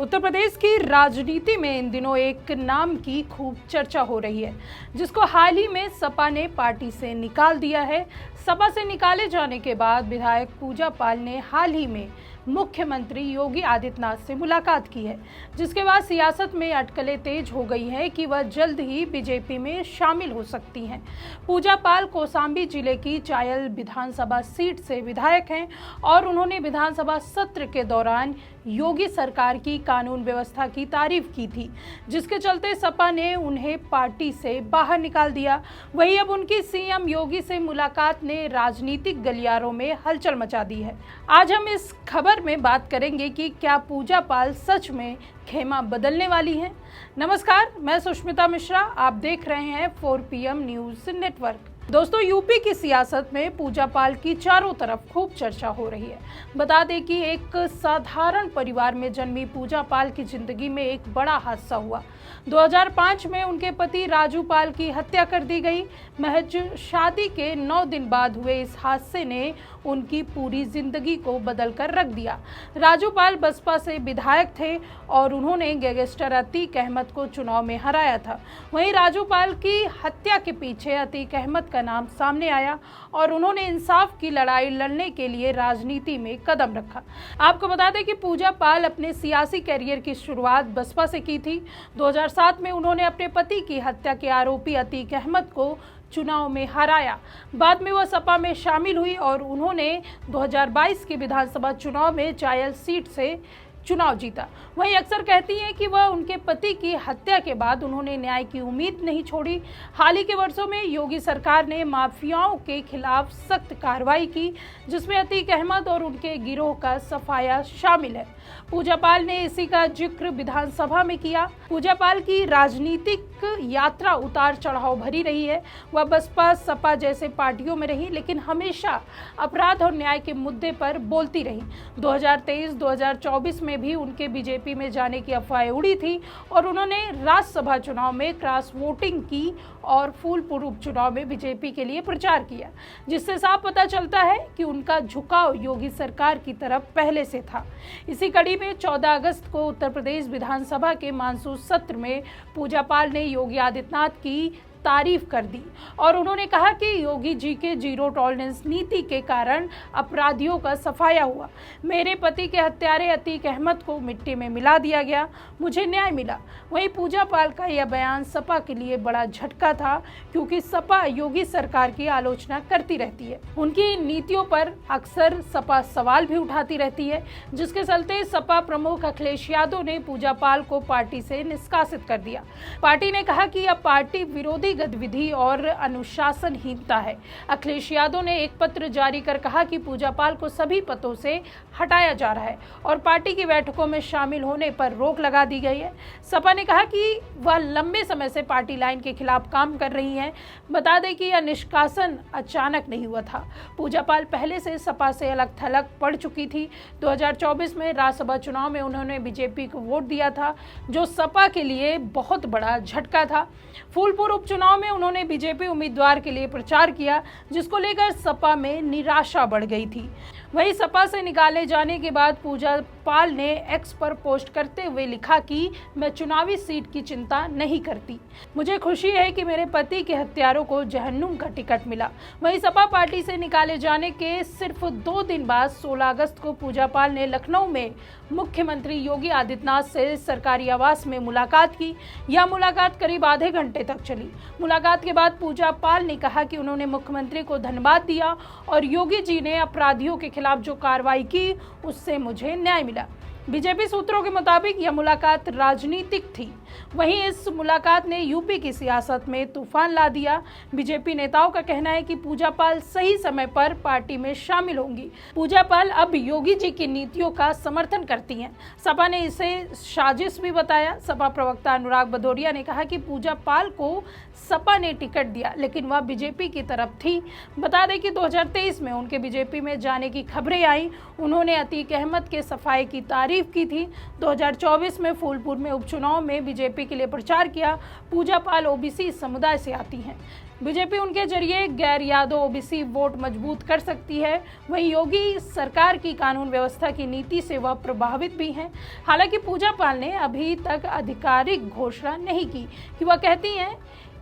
उत्तर प्रदेश की राजनीति में इन दिनों एक नाम की खूब चर्चा हो रही है, जिसको हाल ही में सपा ने पार्टी से निकाल दिया है। सपा से निकाले जाने के बाद विधायक पूजा पाल ने हाल ही में मुख्यमंत्री योगी आदित्यनाथ से मुलाकात की है, जिसके बाद सियासत में अटकलें तेज हो गई हैं कि वह जल्द ही बीजेपी में शामिल हो सकती हैं। पूजा पाल कौशाम्बी जिले की चायल विधानसभा सीट से विधायक हैं और उन्होंने विधानसभा सत्र के दौरान योगी सरकार की कानून व्यवस्था की तारीफ की थी, जिसके चलते सपा ने उन्हें पार्टी से बाहर निकाल दिया। वहीं अब उनकी सीएम योगी से मुलाकात ने राजनीतिक गलियारों में हलचल मचा दी है। आज हम इस खबर में बात करेंगे कि क्या पूजा पाल सच में खेमा बदलने वाली हैं। नमस्कार, मैं सुष्मिता मिश्रा, आप देख रहे हैं 4 PM न्यूज नेटवर्क। दोस्तों, यूपी की सियासत में पूजा पाल की चारों तरफ खूब चर्चा हो रही है। बता दें कि एक साधारण परिवार में जन्मी पूजा पाल की जिंदगी में एक बड़ा हादसा हुआ। 2005 में उनके पति राजू पाल की हत्या कर दी गई। महज शादी के 9 दिन बाद हुए इस हादसे ने उनकी पूरी जिंदगी को बदल कर रख दिया। राजू पाल बसपा से विधायक थे और उन्होंने गैंगस्टर अतीक अहमद को चुनाव में हराया था। वहीं राजू पाल की हत्या के पीछे अतीक अहमद का नाम सामने आया और उन्होंने इंसाफ की लड़ाई लड़ने के लिए राजनीति में कदम रखा। आपको बता दें कि पूजा पाल अपने सियासी करियर की शुरुआत बसपा से की थी। 2007 में उन्होंने अपने पति की हत्या के आरोपी अतीक अहमद को चुनाव में हराया। बाद में वह सपा में शामिल हुई और उन्होंने 2022 के विधानसभा चुनाव में चायल सीट से चुनाव जीता। वहीं अक्सर कहती हैं कि वह उनके पति की हत्या के बाद उन्होंने न्याय की उम्मीद नहीं छोड़ी। हाल ही के वर्षों में योगी सरकार ने माफियाओं के खिलाफ सख्त कार्रवाई की, जिसमें अतीक अहमद और उनके गिरोह का सफाया शामिल है। पूजा पाल ने इसी का जिक्र विधानसभा में किया। पूजा पाल की राजनीतिक यात्रा उतार चढ़ाव भरी रही है। वह बसपा, सपा जैसे पार्टियों में रही, लेकिन हमेशा अपराध और न्याय के मुद्दे पर बोलती रही। 2023-2024 में भी उनके बीजेपी में जाने की अफवाहें उड़ी थी और उन्होंने राज्यसभा चुनाव में क्रॉस वोटिंग की और फूलपुर उपचुनाव में बीजेपी के लिए प्रचार किया, जिससे साफ पता चलता है कि उनका झुकाव योगी सरकार की तरफ पहले से था। इसी कड़ी में 14 अगस्त को उत्तर प्रदेश विधानसभा के मानसून सत्र में पूजा पाल ने योगी आदित्यनाथ की तारीफ कर दी और उन्होंने कहा कि योगी जी के जीरो टॉलरेंस नीति के कारण अपराधियों का सफाया हुआ। मेरे पति के हत्यारे अतीक अहमद को मिट्टी में मिला दिया गया, मुझे न्याय मिला। वहीं पूजा पाल का यह बयान सपा के लिए बड़ा झटका था, क्योंकि सपा योगी सरकार की आलोचना करती रहती है। उनकी नीतियों पर अक्सर सपा सवाल भी उठाती रहती है, जिसके चलते सपा प्रमुख अखिलेश यादव ने पूजा पाल को पार्टी से निष्कासित कर दिया। पार्टी ने कहा कि अब पार्टी विरोधी गतिविधि और अनुशासनहीनता है। अखिलेश यादव ने एक पत्र जारी कर कहा कि पूजा पाल को सभी पदों से हटाया जा रहा है और पार्टी की बैठकों में शामिल होने पर रोक लगा दी गई है। सपा ने कहा कि वह लंबे समय से पार्टी लाइन के खिलाफ काम कर रही है। बता दें कि यह निष्कासन अचानक नहीं हुआ था। पूजा पाल पहले से सपा से अलग थलग पड़ चुकी थी। 2024 में राज्यसभा चुनाव में उन्होंने बीजेपी को वोट दिया था, जो सपा के लिए बहुत बड़ा झटका था। फूलपुर उपचुनाव में उन्होंने बीजेपी उम्मीदवार के लिए प्रचार किया, जिसको लेकर सपा में निराशा बढ़ गई थी। वहीं सपा से निकाले जाने के बाद पूजा पाल ने एक्स पर पोस्ट करते हुए लिखा कि मैं चुनावी सीट की चिंता नहीं करती, मुझे खुशी है कि मेरे पति के हत्यारों को जहन्नुम का टिकट मिला। वहीं सपा पार्टी से निकाले जाने के सिर्फ 2 दिन बाद 16 अगस्त को पूजा पाल ने लखनऊ में मुख्यमंत्री योगी आदित्यनाथ से सरकारी आवास में मुलाकात की। यह मुलाकात करीब आधे घंटे तक चली। मुलाकात के बाद पूजा पाल ने कहा कि उन्होंने मुख्यमंत्री को धन्यवाद दिया और योगी जी ने अपराधियों के खिलाफ जो कार्रवाई की, उससे मुझे न्याय मिला। बीजेपी सूत्रों के मुताबिक यह मुलाकात राजनीतिक थी। वहीं इस मुलाकात ने यूपी की सियासत में तूफान ला दिया। बीजेपी नेताओं का कहना है कि पूजा पाल सही समय पर पार्टी में शामिल होंगी। पूजा पाल अब योगी जी की नीतियों का समर्थन करती हैं। सपा ने इसे साजिश भी बताया। सपा प्रवक्ता अनुराग भदौरिया ने कहा कि पूजा पाल को सपा ने टिकट दिया, लेकिन वह बीजेपी की तरफ थी। बता दें कि 2023 में उनके बीजेपी में जाने की खबरें आई। उन्होंने अतीक अहमद के सफाई की तारीफ तारीफ की थी। 2024 में फूलपुर में उपचुनाव में बीजेपी के लिए प्रचार किया। पूजा पाल ओबीसी समुदाय से आती हैं। बीजेपी उनके जरिए गैर यादव ओबीसी वोट मजबूत कर सकती है। वहीं योगी सरकार की कानून व्यवस्था की नीति से वह प्रभावित भी हैं। हालांकि पूजा पाल ने अभी तक आधिकारिक घोषणा नहीं की कि वह कहती हैं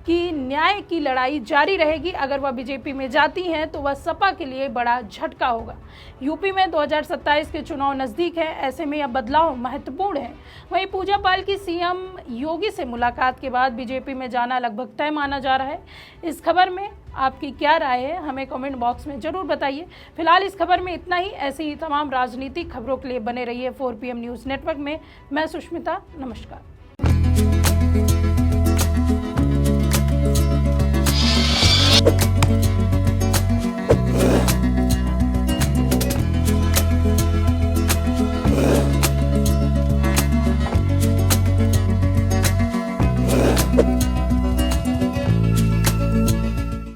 कि न्याय की लड़ाई जारी रहेगी। अगर वह बीजेपी में जाती हैं तो वह सपा के लिए बड़ा झटका होगा। यूपी में 2027 के चुनाव नजदीक है, ऐसे में यह बदलाव महत्वपूर्ण है। वहीं पूजा पाल की सीएम योगी से मुलाकात के बाद बीजेपी में जाना लगभग तय माना जा रहा है। इस खबर में आपकी क्या राय है, हमें कमेंट बॉक्स में जरूर बताइए। फिलहाल इस खबर में इतना ही। ऐसे ही तमाम राजनीतिक खबरों के लिए बने रहिए 4PM न्यूज़ नेटवर्क में। मैं सुष्मिता, नमस्कार।